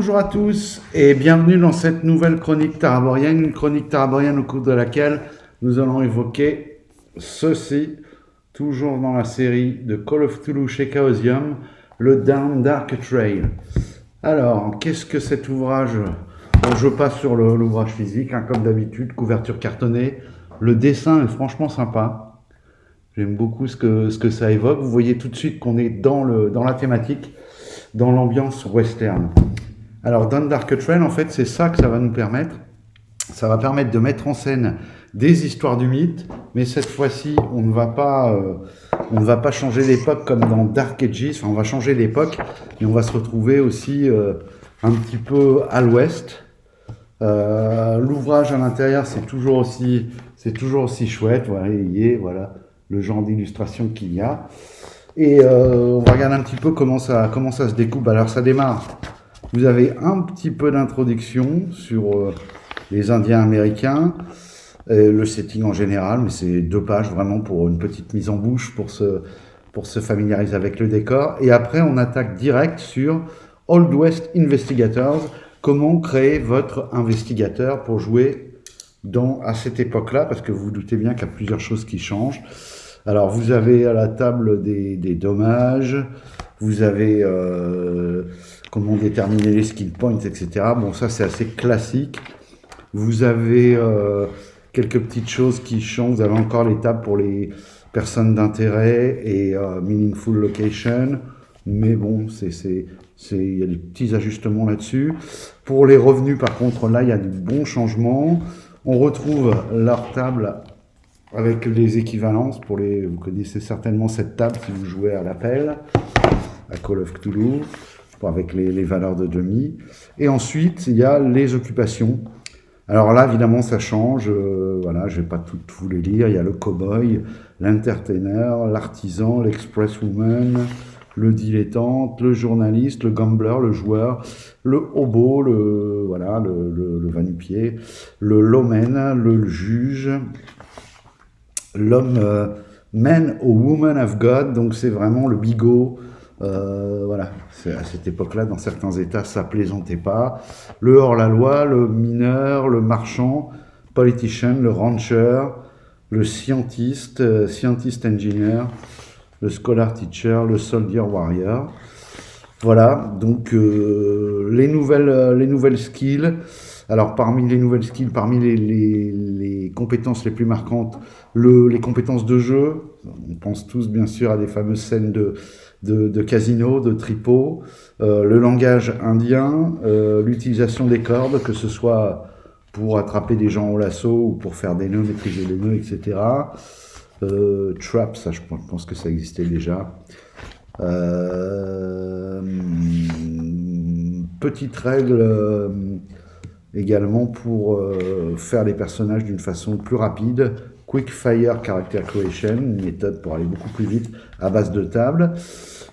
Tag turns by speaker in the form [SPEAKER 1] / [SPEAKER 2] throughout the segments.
[SPEAKER 1] Bonjour à tous et bienvenue dans cette nouvelle chronique taraborienne, une chronique taraborienne au cours de laquelle nous allons évoquer ceci, toujours dans la série de Call of Cthulhu chez Chaosium, le Down Dark Trail. Alors, qu'est-ce que cet ouvrage? Bon, je passe sur l'ouvrage physique, comme d'habitude, couverture cartonnée. Le dessin est franchement sympa. J'aime beaucoup ce que ça évoque. Vous voyez tout de suite qu'on est dans la thématique, dans l'ambiance western. Alors, Down Dark Trail, en fait, c'est ça que ça va nous permettre. Ça va permettre de mettre en scène des histoires du mythe, mais cette fois-ci, on ne va pas changer d'époque comme dans Dark Ages. Enfin, on va changer d'époque, et on va se retrouver aussi un petit peu à l'ouest. L'ouvrage à l'intérieur, c'est toujours aussi chouette. Voilà le genre d'illustration qu'il y a. Et on va regarder un petit peu comment ça se découpe. Alors, ça démarre. Vous avez un petit peu d'introduction sur les Indiens américains, le setting en général, mais c'est 2 pages vraiment pour une petite mise en bouche, pour se familiariser avec le décor. Et après, on attaque direct sur Old West Investigators, comment créer votre investigateur pour jouer à cette époque-là, parce que vous vous doutez bien qu'il y a plusieurs choses qui changent. Alors, vous avez à la table des dommages, vous avez comment déterminer les skill points, etc. Bon, ça, c'est assez classique. Vous avez quelques petites choses qui changent. Vous avez encore les tables pour les personnes d'intérêt et meaningful location. Mais bon, il y a des petits ajustements là-dessus. Pour les revenus, par contre, là, il y a de bons changements. On retrouve leur table avec les équivalences. Vous connaissez certainement cette table si vous jouez à l'appel, à Call of Cthulhu, avec les valeurs de demi. Et ensuite, il y a les occupations. Alors là, évidemment, ça change. Voilà, je vais pas toutes vous les lire. Il y a le cow-boy, l'entertainer, l'artisan, l'expresswoman, le dilettante, le journaliste, le gambler, le joueur, le hobo, le va-nu-pied, le lawman, le juge, l'homme man or woman of God. Donc c'est vraiment le bigot. Voilà, à cette époque-là, dans certains États, ça plaisantait pas. Le hors-la-loi, le mineur, le marchand, politician, le rancher, le scientist engineer, le scholar teacher, le soldier warrior. Voilà, donc les nouvelles skills. Alors parmi les nouvelles skills, parmi les compétences les plus marquantes, les compétences de jeu. On pense tous bien sûr à des fameuses scènes de casino, de tripot, le langage indien, l'utilisation des cordes, que ce soit pour attraper des gens au lasso ou pour faire des nœuds, maîtriser les nœuds, etc. Trap, ça je pense que ça existait déjà. Petite règle également pour faire les personnages d'une façon plus rapide. Quick Fire Character Creation, une méthode pour aller beaucoup plus vite à base de table.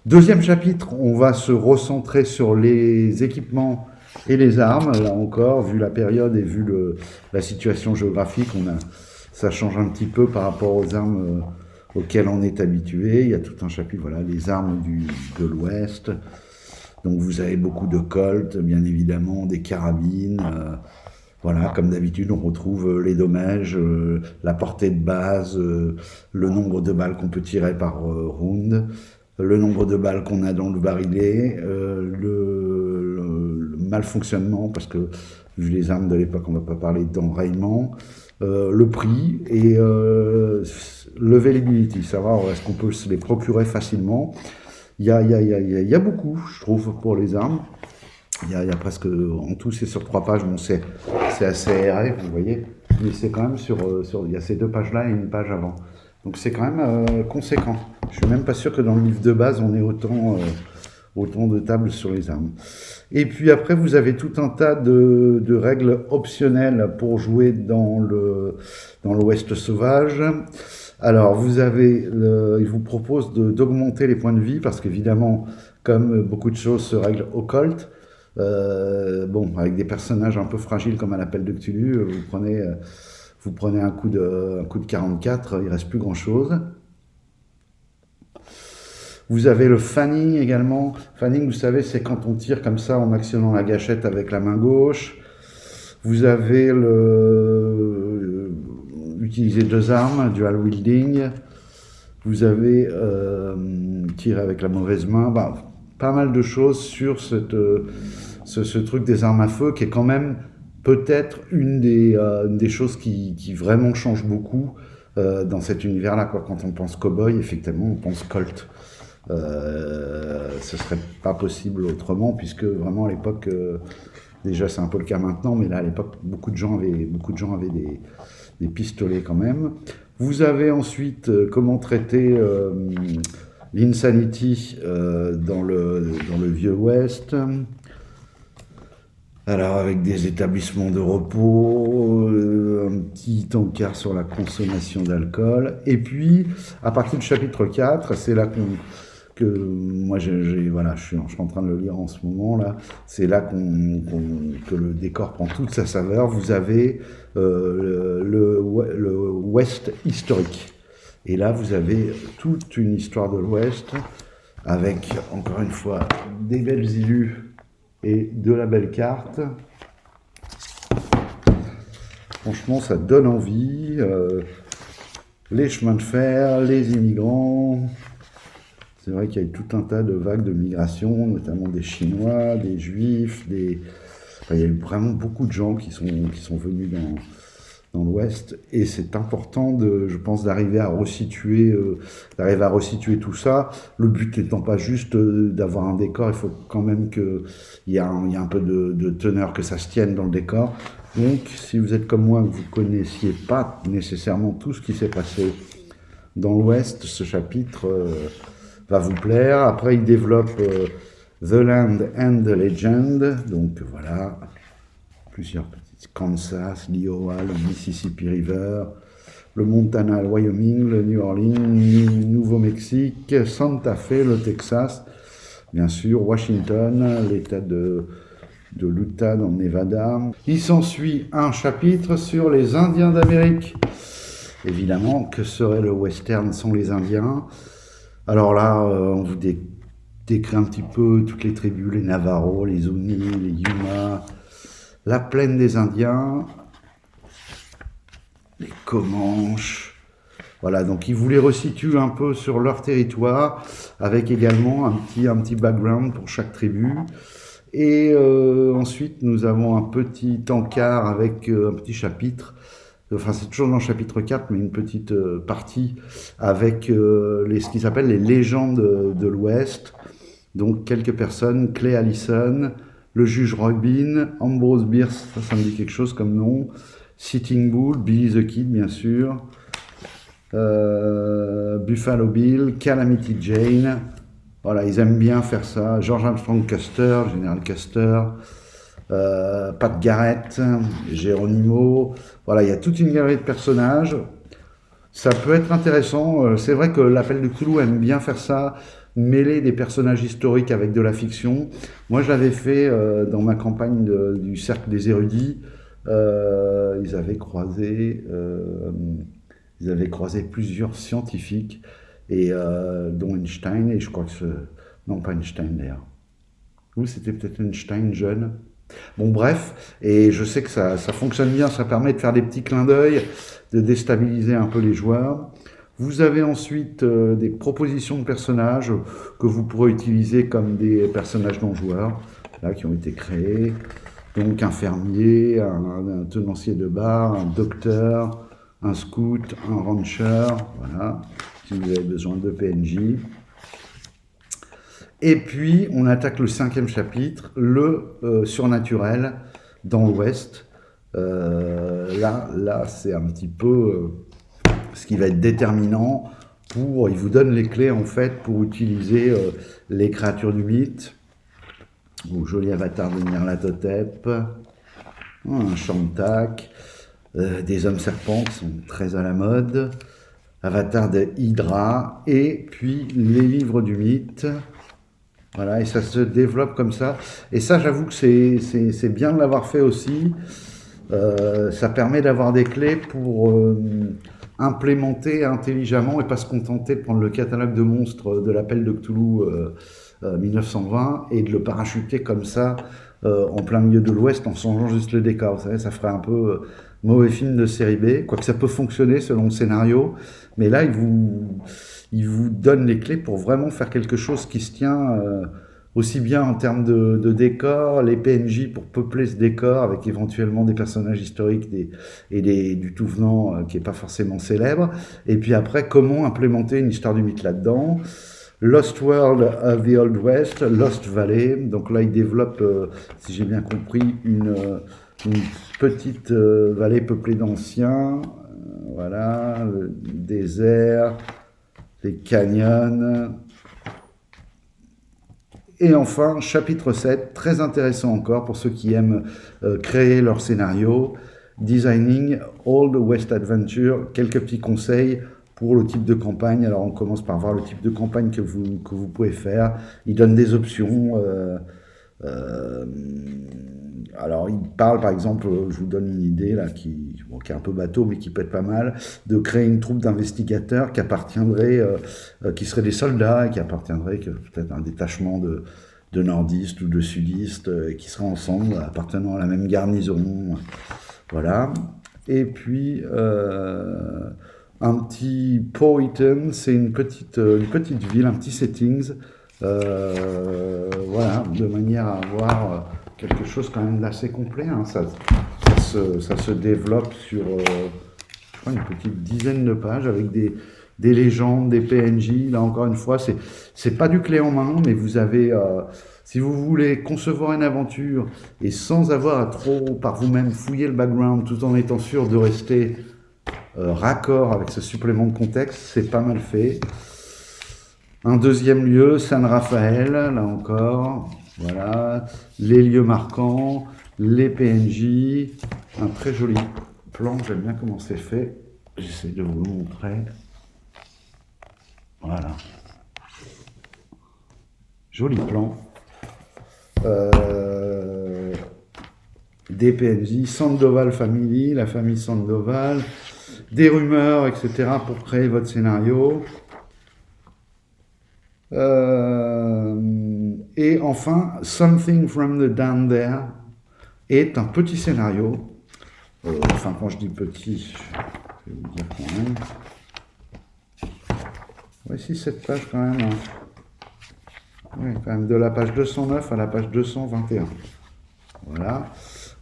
[SPEAKER 1] Deuxième chapitre, on va se recentrer sur les équipements et les armes. Là encore, vu la période et vu la situation géographique, ça change un petit peu par rapport aux armes auxquelles on est habitué. Il y a tout un chapitre, voilà, les armes de l'Ouest. Donc vous avez beaucoup de Colt, bien évidemment, des carabines. Voilà, comme d'habitude, on retrouve les dommages, la portée de base, le nombre de balles qu'on peut tirer par round, le nombre de balles qu'on a dans le barillet, le malfonctionnement, parce que vu les armes de l'époque, on ne va pas parler d'enrayement, le prix et l'availability, savoir est-ce qu'on peut se les procurer facilement. Il y a beaucoup, je trouve, pour les armes. Il y a presque, en tout, c'est sur 3 pages, bon, c'est assez aéré, vous voyez, mais c'est quand même il y a ces 2 pages-là et une page avant. Donc c'est quand même conséquent. Je suis même pas sûr que dans le livre de base, on ait autant de tables sur les armes. Et puis après, vous avez tout un tas de règles optionnelles pour jouer dans l'Ouest sauvage. Alors, il vous propose d'augmenter les points de vie, parce qu'évidemment, comme beaucoup de choses se règlent occulte, avec des personnages un peu fragiles comme à l'appel de Cthulhu, vous prenez un coup de 44, il reste plus grand chose. Vous avez le fanning également. Fanning, vous savez, c'est quand on tire comme ça en actionnant la gâchette avec la main gauche. Vous avez utiliser 2 armes, dual wielding. Vous avez tiré avec la mauvaise main. Bah, pas mal de choses sur ce truc des armes à feu qui est quand même peut-être une des choses qui vraiment change beaucoup dans cet univers-là, quoi. Quand on pense cow-boy, effectivement, on pense Colt. Ce serait pas possible autrement, puisque vraiment à l'époque, déjà c'est un peu le cas maintenant, mais là à l'époque, beaucoup de gens avaient des pistolets quand même. Vous avez ensuite comment traiter l'insanity dans le vieux Ouest. Alors avec des établissements de repos, un petit encart sur la consommation d'alcool, et puis à partir du chapitre 4, c'est là que moi voilà, je suis en train de le lire en ce moment là, c'est là que le décor prend toute sa saveur. Vous avez le Ouest historique, et là vous avez toute une histoire de l'Ouest avec encore une fois des belles illus et de la belle carte. Franchement, ça donne envie. Les chemins de fer, les immigrants. C'est vrai qu'il y a eu tout un tas de vagues de migration, notamment des Chinois, des Juifs, enfin, il y a eu vraiment beaucoup de gens qui sont venus dans l'Ouest, et c'est important, je pense, d'arriver à resituer tout ça. Le but n'étant pas juste d'avoir un décor, il faut quand même qu'il y a un peu de teneur, que ça se tienne dans le décor. Donc, si vous êtes comme moi, que vous ne connaissiez pas nécessairement tout ce qui s'est passé dans l'Ouest, ce chapitre va vous plaire. Après, il développe The Land and the Legend, donc voilà, plusieurs petites. Kansas, l'Iowa, le Mississippi River, le Montana, le Wyoming, le New Orleans, Nouveau-Mexique, Santa Fe, le Texas, bien sûr, Washington, l'état de l'Utah dans le Nevada. Il s'ensuit un chapitre sur les Indiens d'Amérique. Évidemment, que serait le western sans les Indiens? Alors là, on vous décrit un petit peu toutes les tribus, les Navajos, les Zuni, les Yuma, la plaine des Indiens, les Comanches. Voilà, donc ils vous les resituent un peu sur leur territoire, avec également un petit background pour chaque tribu. Et ensuite, nous avons un petit encart avec un petit chapitre. Enfin, c'est toujours dans le chapitre 4, mais une petite partie avec ce qui s'appelle les légendes de l'Ouest. Donc, quelques personnes, Clay Allison, le juge Robin, Ambrose Bierce, ça me dit quelque chose comme nom, Sitting Bull, Billy the Kid, bien sûr, Buffalo Bill, Calamity Jane. Voilà, ils aiment bien faire ça. George Armstrong Custer, Général Custer, Pat Garrett, Geronimo. Voilà, il y a toute une galerie de personnages. Ça peut être intéressant. C'est vrai que l'Appel de Cthulhu aime bien faire ça, mêler des personnages historiques avec de la fiction. Moi, je l'avais fait dans ma campagne du Cercle des Érudits. Ils avaient croisé plusieurs scientifiques, et dont Einstein, et je crois que non, pas Einstein d'ailleurs. Ou c'était peut-être Einstein jeune. Bon, bref, et je sais que ça fonctionne bien, ça permet de faire des petits clins d'œil, de déstabiliser un peu les joueurs. Vous avez ensuite des propositions de personnages que vous pourrez utiliser comme des personnages non-joueurs, là, qui ont été créés. Donc un fermier, un tenancier de bar, un docteur, un scout, un rancher, voilà, si vous avez besoin de PNJ. Et puis, on attaque le 5e chapitre, le surnaturel dans l'Ouest. Là, c'est un petit peu ce qui va être déterminant il vous donne les clés, en fait, pour utiliser les créatures du mythe. Bon, joli avatar de Nyarlathotep, un Shantak, des hommes serpents qui sont très à la mode, avatar de Hydra, et puis les livres du mythe. Voilà, et ça se développe comme ça. Et ça, j'avoue que c'est bien de l'avoir fait aussi. Ça permet d'avoir des clés pour implémenter intelligemment et pas se contenter de prendre le catalogue de monstres de l'appel de Cthulhu 1920 et de le parachuter comme ça en plein milieu de l'Ouest en changeant juste le décor. Vous savez, ça ferait un peu mauvais film de série B, quoique ça peut fonctionner selon le scénario, mais là, il vous donne les clés pour vraiment faire quelque chose qui se tient aussi bien en termes de décor, les PNJ pour peupler ce décor avec éventuellement des personnages historiques du tout venant qui est pas forcément célèbre, et puis après, comment implémenter une histoire du mythe là-dedans. Lost World of the Old West, Lost Valley. Donc là, il développe, si j'ai bien compris, une petite vallée peuplée d'anciens. Voilà, le désert, les canyons. Et enfin, chapitre 7, très intéressant encore pour ceux qui aiment créer leur scénario. Designing Old West Adventure, quelques petits conseils pour le type de campagne. Alors on commence par voir le type de campagne que vous pouvez faire. Il donne des options. Alors il parle par exemple, je vous donne une idée là qui est un peu bateau mais qui peut être pas mal, de créer une troupe d'investigateurs qui appartiendrait, qui seraient des soldats et qui appartiendraient peut-être à un détachement de nordistes ou de sudistes qui seraient ensemble, appartenant à la même garnison. Voilà. Et puis un petit Powhatan, c'est une petite ville, un petit settings, voilà, de manière à avoir quelque chose quand même d'assez complet. Hein. Ça se développe sur, je crois, une petite dizaine de pages avec des légendes, des PNJ. Là encore une fois, c'est pas du clé en main, mais vous avez, si vous voulez concevoir une aventure et sans avoir à trop par vous-même fouiller le background, tout en étant sûr de rester raccord avec ce supplément de contexte, c'est pas mal fait. Un deuxième lieu, San Rafael, là encore, voilà, les lieux marquants, les PNJ, un très joli plan, j'aime bien comment c'est fait, j'essaie de vous le montrer, voilà, joli plan, des PNJ, Sandoval Family, la famille Sandoval, des rumeurs, etc. pour créer votre scénario. Et enfin, Something from the Down There est un petit scénario. Enfin, quand je dis petit, je vais vous dire quand même. Voici cette page quand même. Oui, quand même de la page 209 à la page 221. Voilà.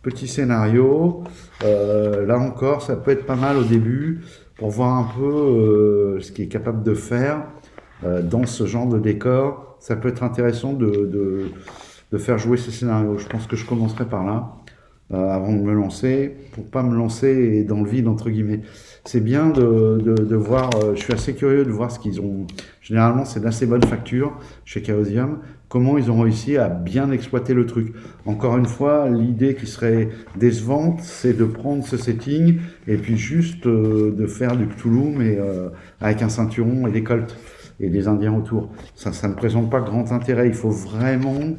[SPEAKER 1] Petit scénario, là encore, ça peut être pas mal au début pour voir un peu ce qu'il est capable de faire dans ce genre de décor. Ça peut être intéressant de faire jouer ces scénarios. Je pense que je commencerai par là, avant de me lancer, pour pas me lancer dans le vide, entre guillemets. C'est bien de voir, je suis assez curieux de voir ce qu'ils ont. Généralement, c'est d'assez bonne facture chez Chaosium, comment ils ont réussi à bien exploiter le truc. Encore une fois, l'idée qui serait décevante, c'est de prendre ce setting et puis juste de faire du Cthulhu, mais avec un ceinturon et des colts et des Indiens autour. Ça ne présente pas grand intérêt. Il faut vraiment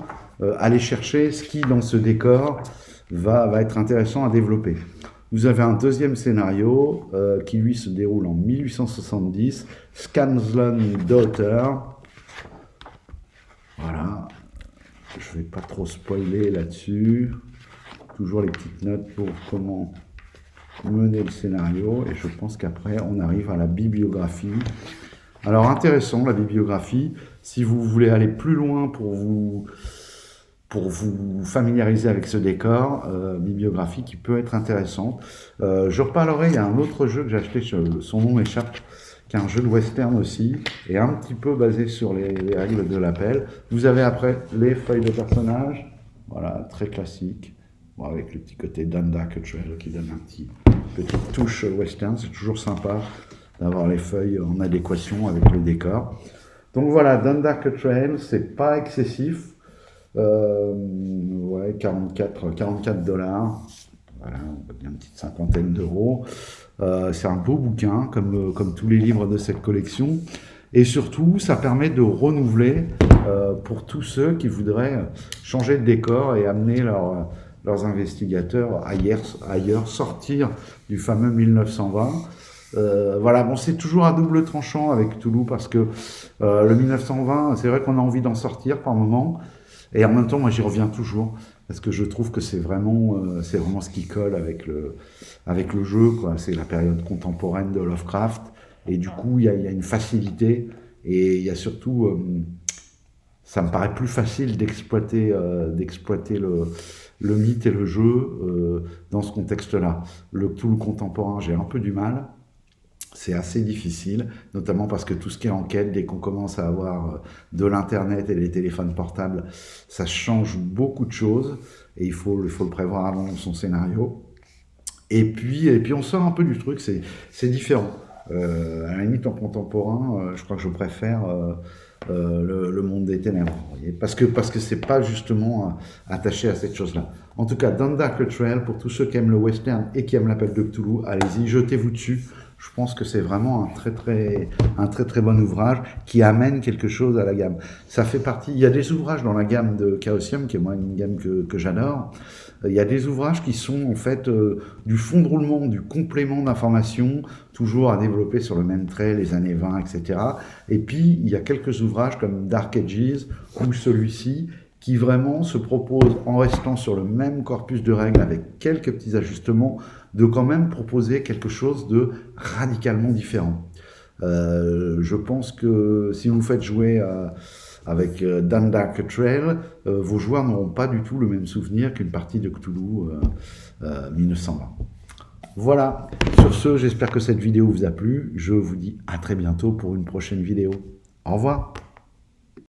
[SPEAKER 1] aller chercher ce qui, dans ce décor, va être intéressant à développer. Vous avez un deuxième scénario qui, lui, se déroule en 1870, Scanlon Daughter. Voilà. Je ne vais pas trop spoiler là-dessus. Toujours les petites notes pour comment mener le scénario. Et je pense qu'après, on arrive à la bibliographie. Alors, intéressant, la bibliographie. Si vous voulez aller plus loin pour vous familiariser avec ce décor, bibliographie qui peut être intéressante. Je reparlerai, il y a un autre jeu que j'ai acheté, son nom m'échappe, qui est un jeu de western aussi, et un petit peu basé sur les règles de l'appel. Vous avez après les feuilles de personnages, voilà, très classique, bon, avec le petit côté Dundalk Trail qui donne petite touche western, c'est toujours sympa d'avoir les feuilles en adéquation avec le décor. Donc voilà, Dundalk Trail, c'est pas excessif, ouais, 44 $. Voilà, une petite cinquantaine d'euros. C'est un beau bouquin, comme tous les livres de cette collection. Et surtout, ça permet de renouveler pour tous ceux qui voudraient changer de décor et amener leurs investigateurs ailleurs, sortir du fameux 1920. Voilà, bon, c'est toujours à double tranchant avec Cthulhu parce que le 1920, c'est vrai qu'on a envie d'en sortir par moment, et en même temps, moi, j'y reviens toujours parce que je trouve que c'est vraiment ce qui colle avec le jeu, quoi. C'est la période contemporaine de Lovecraft, et du coup, il y a une facilité, et il y a surtout, ça me paraît plus facile d'exploiter le mythe et le jeu dans ce contexte-là. Tout le contemporain, j'ai un peu du mal. C'est assez difficile, notamment parce que tout ce qui est enquête, dès qu'on commence à avoir de l'internet et des téléphones portables, ça change beaucoup de choses et il faut le prévoir avant son scénario. Et puis on sort un peu du truc, c'est différent. À la limite en contemporain, je crois que je préfère le monde des ténèbres, vous voyez, parce que c'est pas justement attaché à cette chose-là. En tout cas, Don't Dark Trail, pour tous ceux qui aiment le western et qui aiment l'appel de Cthulhu, allez-y, jetez-vous dessus. Je pense que c'est vraiment un très très bon ouvrage qui amène quelque chose à la gamme. Ça fait partie. Il y a des ouvrages dans la gamme de Chaosium, qui est moi une gamme que j'adore. Il y a des ouvrages qui sont en fait du fond de roulement, du complément d'information, toujours à développer sur le même trait, les années 20, etc. Et puis il y a quelques ouvrages comme Dark Ages ou celui-ci qui vraiment se propose, en restant sur le même corpus de règles avec quelques petits ajustements, de quand même proposer quelque chose de radicalement différent. Je pense que si vous faites jouer avec Dan Dark Trail, vos joueurs n'auront pas du tout le même souvenir qu'une partie de Cthulhu 1920. Voilà, sur ce, j'espère que cette vidéo vous a plu. Je vous dis à très bientôt pour une prochaine vidéo. Au revoir.